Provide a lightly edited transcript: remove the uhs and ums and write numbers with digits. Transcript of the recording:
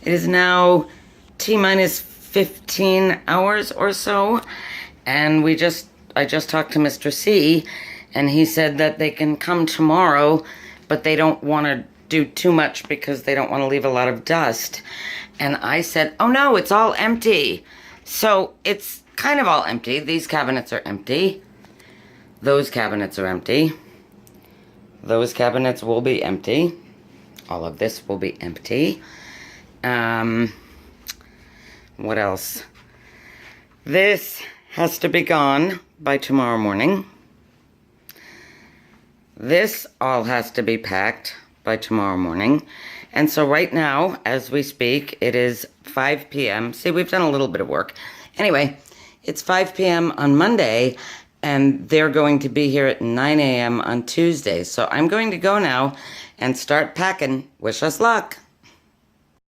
It is now T-minus 15 hours or so, and I just talked to Mr. C, and he said that they can come tomorrow, but they don't want to do too much because they don't want to leave a lot of dust. And I said, oh no, it's all empty. So it's kind of all empty. These cabinets are empty. Those cabinets are empty. Those cabinets will be empty. All of this will be empty. What else? This has to be gone by tomorrow morning. This all has to be packed by tomorrow morning. And so right now, as we speak, it is 5 p.m. See, we've done a little bit of work. Anyway, it's 5 p.m. on Monday, and they're going to be here at 9 a.m. on Tuesday. So I'm going to go now and start packing. Wish us luck.